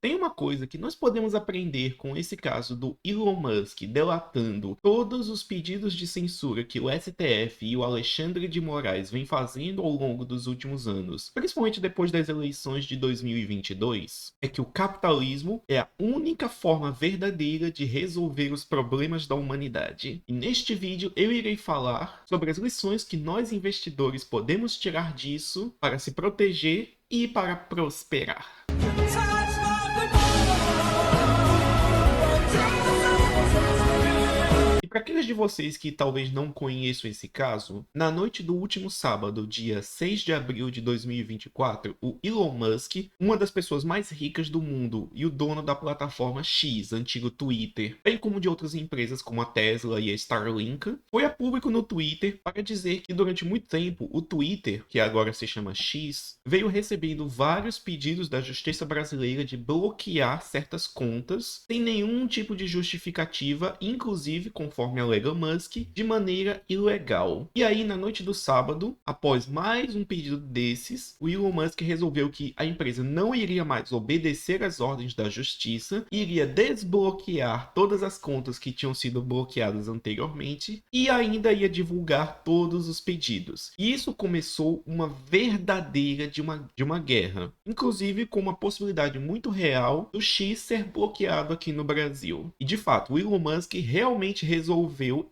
tem uma coisa que nós podemos aprender com esse caso do Elon Musk delatando todos os pedidos de censura que o STF e o Alexandre de Moraes vêm fazendo ao longo dos últimos anos, principalmente depois das eleições de 2022, é que o capitalismo é a única forma verdadeira de resolver os problemas da humanidade. E neste vídeo eu irei falar sobre as lições que nós investidores podemos tirar disso para se proteger e para prosperar. Para aqueles de vocês que talvez não conheçam esse caso, na noite do último sábado, dia 6 de abril de 2024, o Elon Musk, uma das pessoas mais ricas do mundo e o dono da plataforma X, antigo Twitter, bem como de outras empresas como a Tesla e a Starlink, foi a público no Twitter para dizer que durante muito tempo o Twitter, que agora se chama X, veio recebendo vários pedidos da justiça brasileira de bloquear certas contas sem nenhum tipo de justificativa, inclusive conforme alega Musk, de maneira ilegal. E aí, na noite do sábado, após mais um pedido desses, o Elon Musk resolveu que a empresa não iria mais obedecer às ordens da justiça, iria desbloquear todas as contas que tinham sido bloqueadas anteriormente e ainda ia divulgar todos os pedidos. E isso começou uma verdadeira de uma guerra, inclusive com uma possibilidade muito real do X ser bloqueado aqui no Brasil. E de fato, o Elon Musk realmente resolveu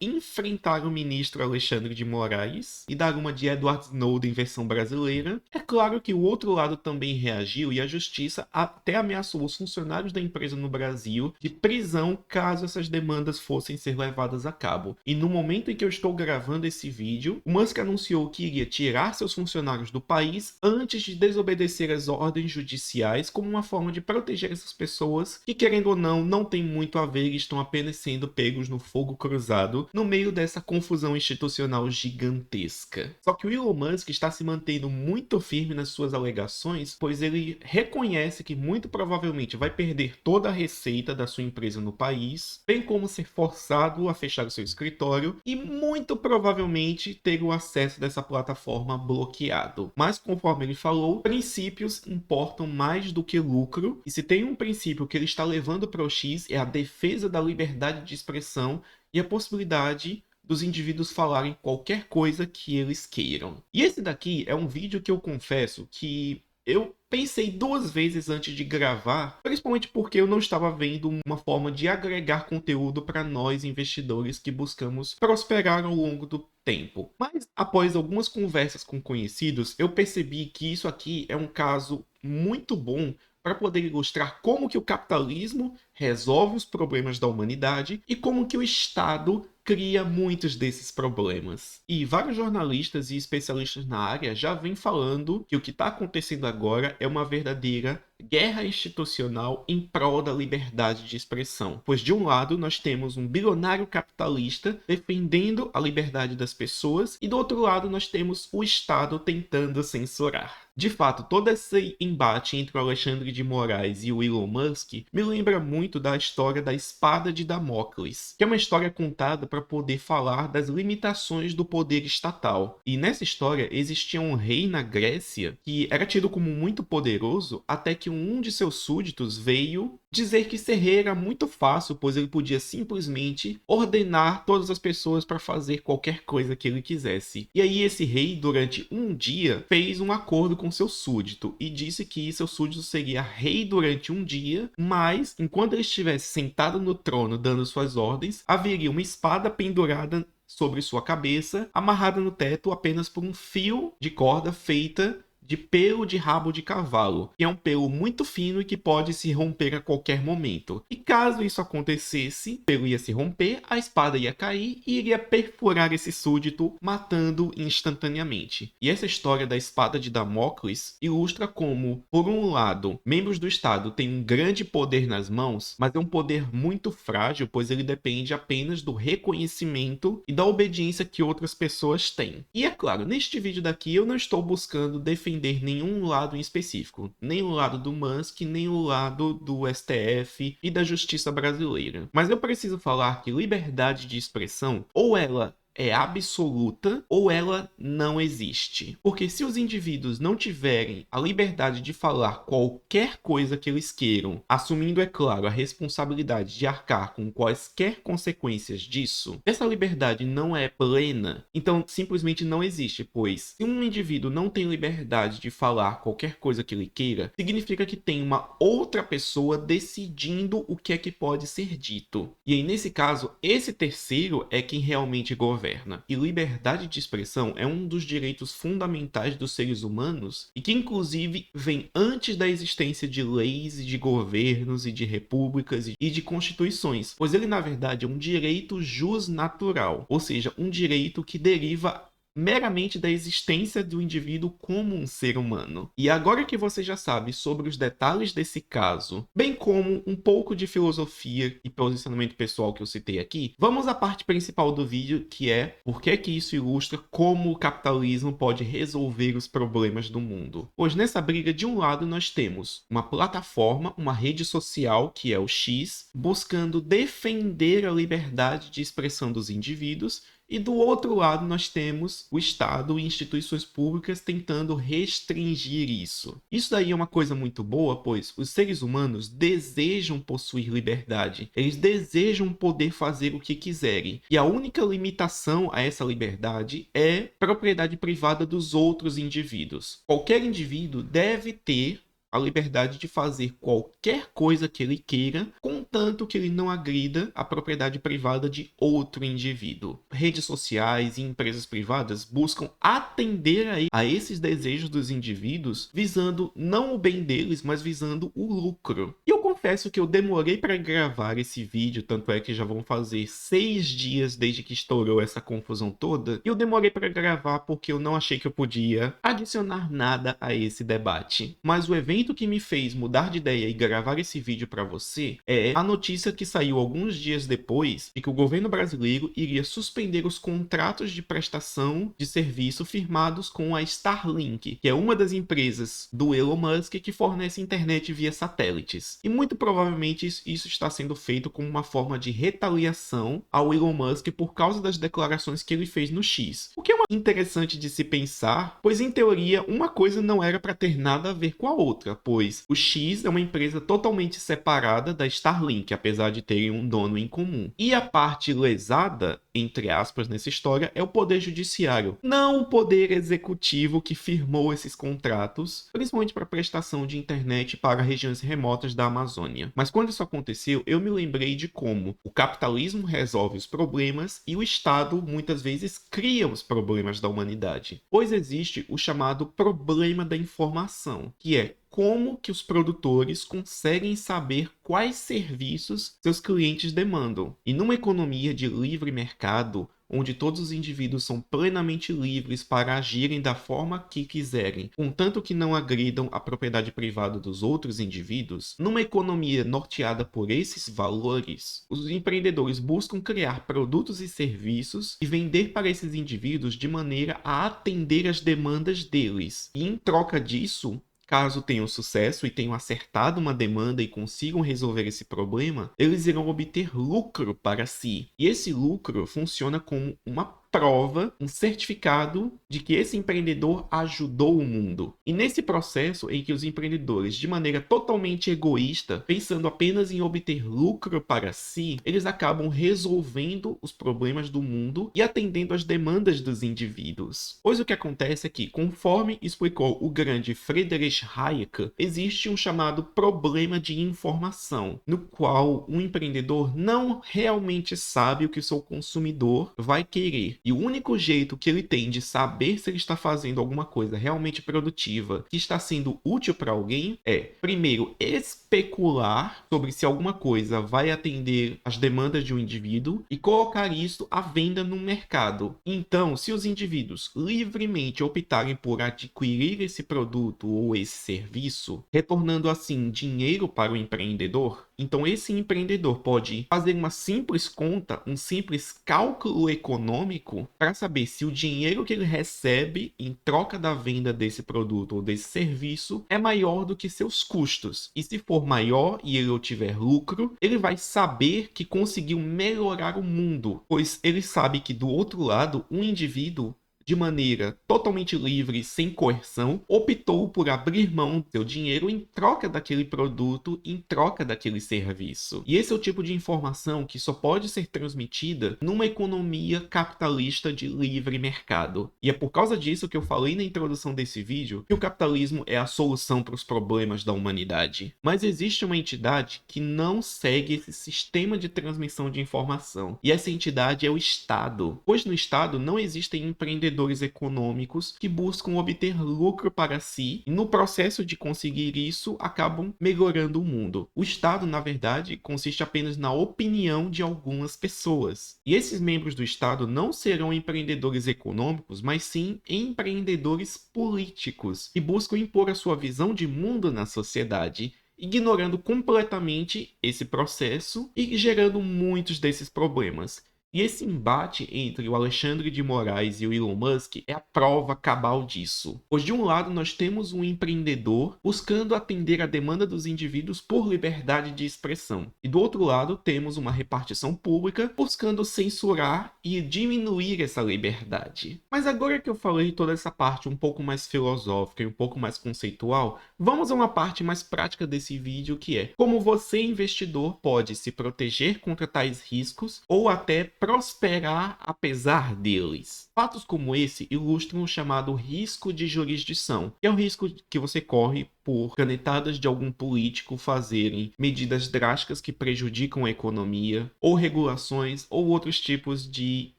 enfrentar o ministro Alexandre de Moraes e dar uma de Edward Snowden versão brasileira. É claro que o outro lado também reagiu e a justiça até ameaçou os funcionários da empresa no Brasil de prisão caso essas demandas fossem ser levadas a cabo. E no momento em que eu estou gravando esse vídeo, o Musk anunciou que iria tirar seus funcionários do país antes de desobedecer às ordens judiciais como uma forma de proteger essas pessoas que, querendo ou não, não tem muito a ver e estão apenas sendo pegos no fogo cruzado no meio dessa confusão institucional gigantesca. Só que o Elon Musk está se mantendo muito firme nas suas alegações, pois ele reconhece que muito provavelmente vai perder toda a receita da sua empresa no país, bem como ser forçado a fechar o seu escritório e muito provavelmente ter o acesso dessa plataforma bloqueado. Mas conforme ele falou, princípios importam mais do que lucro, e se tem um princípio que ele está levando para o X é a defesa da liberdade de expressão e a possibilidade dos indivíduos falarem qualquer coisa que eles queiram. E esse daqui é um vídeo que eu confesso que eu pensei duas vezes antes de gravar, principalmente porque eu não estava vendo uma forma de agregar conteúdo para nós investidores que buscamos prosperar ao longo do tempo. Mas após algumas conversas com conhecidos, eu percebi que isso aqui é um caso muito bom para poder ilustrar como que o capitalismo resolve os problemas da humanidade e como que o Estado cria muitos desses problemas. E vários jornalistas e especialistas na área já vêm falando que o que está acontecendo agora é uma verdadeira guerra institucional em prol da liberdade de expressão. Pois de um lado nós temos um bilionário capitalista defendendo a liberdade das pessoas e do outro lado nós temos o Estado tentando censurar. De fato, todo esse embate entre o Alexandre de Moraes e o Elon Musk me lembra muito da história da Espada de Damócles, que é uma história contada para poder falar das limitações do poder estatal. E nessa história existia um rei na Grécia que era tido como muito poderoso até que um de seus súditos veio dizer que ser rei era muito fácil, pois ele podia simplesmente ordenar todas as pessoas para fazer qualquer coisa que ele quisesse. E aí esse rei, durante um dia, fez um acordo com seu súdito e disse que seu súdito seria rei durante um dia, mas enquanto ele estivesse sentado no trono dando suas ordens, haveria uma espada pendurada sobre sua cabeça, amarrada no teto apenas por um fio de corda feita de pelo de rabo de cavalo, que é um pelo muito fino e que pode se romper a qualquer momento. E caso isso acontecesse, o pelo ia se romper, a espada ia cair e iria perfurar esse súdito, matando instantaneamente. E essa história da Espada de Damócles ilustra como, por um lado, membros do Estado têm um grande poder nas mãos, mas é um poder muito frágil, pois ele depende apenas do reconhecimento e da obediência que outras pessoas têm. E é claro, neste vídeo daqui eu não estou buscando defender nenhum lado em específico, nem o lado do Musk, nem o lado do STF e da justiça brasileira. Mas eu preciso falar que liberdade de expressão, ou ela é absoluta ou ela não existe. Porque se os indivíduos não tiverem a liberdade de falar qualquer coisa que eles queiram, assumindo, é claro, a responsabilidade de arcar com quaisquer consequências disso, essa liberdade não é plena, então simplesmente não existe, pois se um indivíduo não tem liberdade de falar qualquer coisa que ele queira, significa que tem uma outra pessoa decidindo o que é que pode ser dito. E aí, nesse caso, esse terceiro é quem realmente governa. E liberdade de expressão é um dos direitos fundamentais dos seres humanos e que, inclusive, vem antes da existência de leis e de governos e de repúblicas e de constituições, pois ele, na verdade, é um direito jusnatural, ou seja, um direito que deriva meramente da existência do indivíduo como um ser humano. E agora que você já sabe sobre os detalhes desse caso, bem como um pouco de filosofia e posicionamento pessoal que eu citei aqui, vamos à parte principal do vídeo, que é por que isso ilustra como o capitalismo pode resolver os problemas do mundo. Pois nessa briga, de um lado, nós temos uma plataforma, uma rede social, que é o X, buscando defender a liberdade de expressão dos indivíduos, e do outro lado nós temos o Estado e instituições públicas tentando restringir isso. Isso daí é uma coisa muito boa, pois os seres humanos desejam possuir liberdade. Eles desejam poder fazer o que quiserem. E a única limitação a essa liberdade é propriedade privada dos outros indivíduos. Qualquer indivíduo deve ter a liberdade de fazer qualquer coisa que ele queira, contanto que ele não agrida a propriedade privada de outro indivíduo. Redes sociais e empresas privadas buscam atender a esses desejos dos indivíduos, visando não o bem deles, mas visando o lucro. E eu confesso que eu demorei para gravar esse vídeo, tanto é que já vão fazer 6 dias desde que estourou essa confusão toda, e eu demorei para gravar porque eu não achei que eu podia adicionar nada a esse debate. Mas o evento que me fez mudar de ideia e gravar esse vídeo para você é a notícia que saiu alguns dias depois de que o governo brasileiro iria suspender os contratos de prestação de serviço firmados com a Starlink, que é uma das empresas do Elon Musk que fornece internet via satélites. E muito provavelmente isso está sendo feito como uma forma de retaliação ao Elon Musk por causa das declarações que ele fez no X. O que é interessante de se pensar, pois em teoria uma coisa não era para ter nada a ver com a outra, pois o X é uma empresa totalmente separada da Starlink, apesar de terem um dono em comum. E a parte lesada, entre aspas, nessa história é o poder judiciário, não o poder executivo que firmou esses contratos, principalmente para prestação de internet para regiões remotas da Amazônia. Mas quando isso aconteceu, eu me lembrei de como o capitalismo resolve os problemas e o Estado muitas vezes cria os problemas da humanidade, pois existe o chamado problema da informação, que é como que os produtores conseguem saber quais serviços seus clientes demandam. E numa economia de livre mercado, onde todos os indivíduos são plenamente livres para agirem da forma que quiserem, contanto que não agridam a propriedade privada dos outros indivíduos, numa economia norteada por esses valores, os empreendedores buscam criar produtos e serviços e vender para esses indivíduos de maneira a atender às demandas deles. E em troca disso, caso tenham sucesso e tenham acertado uma demanda e consigam resolver esse problema, eles irão obter lucro para si. E esse lucro funciona como uma prova, um certificado de que esse empreendedor ajudou o mundo. E nesse processo em que os empreendedores, de maneira totalmente egoísta, pensando apenas em obter lucro para si, eles acabam resolvendo os problemas do mundo e atendendo às demandas dos indivíduos. Pois o que acontece é que, conforme explicou o grande Friedrich Hayek, existe um chamado problema de informação, no qual um empreendedor não realmente sabe o que o seu consumidor vai querer. E o único jeito que ele tem de saber se ele está fazendo alguma coisa realmente produtiva, que está sendo útil para alguém, é, primeiro, especular sobre se alguma coisa vai atender às demandas de um indivíduo e colocar isso à venda no mercado. Então, se os indivíduos livremente optarem por adquirir esse produto ou esse serviço, retornando assim dinheiro para o empreendedor, então esse empreendedor pode fazer uma simples conta, um simples cálculo econômico banco para saber se o dinheiro que ele recebe em troca da venda desse produto ou desse serviço é maior do que seus custos. E se for maior e ele obtiver lucro, ele vai saber que conseguiu melhorar o mundo, pois ele sabe que do outro lado, um indivíduo, de maneira totalmente livre, sem coerção, optou por abrir mão do seu dinheiro em troca daquele produto, em troca daquele serviço. E esse é o tipo de informação que só pode ser transmitida numa economia capitalista de livre mercado. E é por causa disso que eu falei na introdução desse vídeo que o capitalismo é a solução para os problemas da humanidade. Mas existe uma entidade que não segue esse sistema de transmissão de informação. E essa entidade é o Estado. Pois no Estado não existem empreendedores econômicos que buscam obter lucro para si e no processo de conseguir isso acabam melhorando o mundo. O Estado, na verdade, consiste apenas na opinião de algumas pessoas. E esses membros do Estado não serão empreendedores econômicos, mas sim empreendedores políticos que buscam impor a sua visão de mundo na sociedade, ignorando completamente esse processo e gerando muitos desses problemas. E esse embate entre o Alexandre de Moraes e o Elon Musk é a prova cabal disso. Pois de um lado nós temos um empreendedor buscando atender a demanda dos indivíduos por liberdade de expressão. E do outro lado temos uma repartição pública buscando censurar e diminuir essa liberdade. Mas agora que eu falei toda essa parte um pouco mais filosófica e um pouco mais conceitual, vamos a uma parte mais prática desse vídeo, que é como você, investidor, pode se proteger contra tais riscos ou até prosperar apesar deles. Fatos como esse ilustram o chamado risco de jurisdição, que é o risco que você corre por canetadas de algum político fazerem medidas drásticas que prejudicam a economia, ou regulações, ou outros tipos de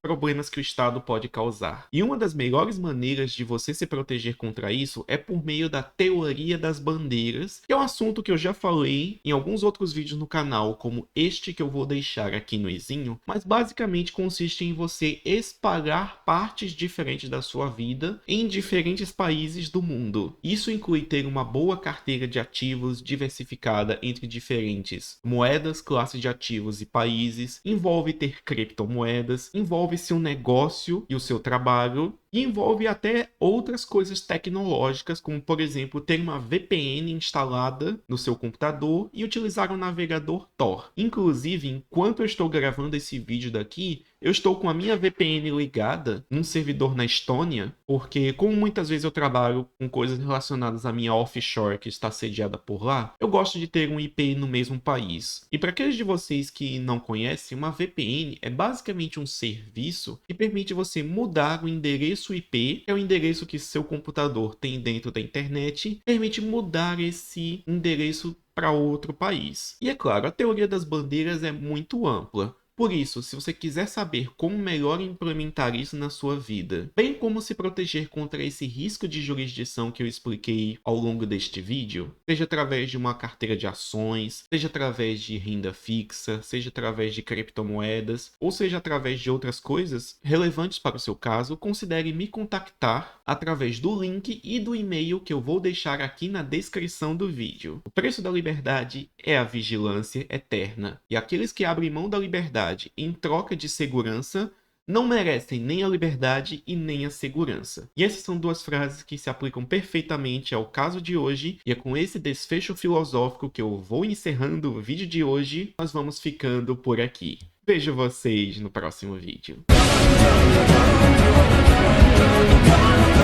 problemas que o Estado pode causar. E uma das melhores maneiras de você se proteger contra isso é por meio da teoria das bandeiras, que é um assunto que eu já falei em alguns outros vídeos no canal, como este que eu vou deixar aqui no izinho, mas basicamente consiste em você espalhar partes diferentes da sua vida em diferentes países do mundo. Isso inclui ter uma boa carteira de ativos diversificada entre diferentes moedas, classes de ativos e países, envolve ter criptomoedas, envolve seu negócio e o seu trabalho, e envolve até outras coisas tecnológicas, como por exemplo ter uma VPN instalada no seu computador e utilizar o navegador Tor. Inclusive, enquanto eu estou gravando esse vídeo daqui, eu estou com a minha VPN ligada num servidor na Estônia, porque como muitas vezes eu trabalho com coisas relacionadas à minha offshore que está sediada por lá, eu gosto de ter um IP no mesmo país. E para aqueles de vocês que não conhecem, uma VPN é basicamente um serviço que permite você mudar o endereço IP, que é o endereço que seu computador tem dentro da internet, permite mudar esse endereço para outro país. E é claro, a teoria das bandeiras é muito ampla. Por isso, se você quiser saber como melhor implementar isso na sua vida, bem como se proteger contra esse risco de jurisdição que eu expliquei ao longo deste vídeo, seja através de uma carteira de ações, seja através de renda fixa, seja através de criptomoedas, ou seja através de outras coisas relevantes para o seu caso, considere me contactar através do link e do e-mail que eu vou deixar aqui na descrição do vídeo. O preço da liberdade é a vigilância eterna, e aqueles que abrem mão da liberdade em troca de segurança não merecem nem a liberdade e nem a segurança. E essas são duas frases que se aplicam perfeitamente ao caso de hoje, e é com esse desfecho filosófico que eu vou encerrando o vídeo de hoje. Nós vamos ficando por aqui. Vejo vocês no próximo vídeo.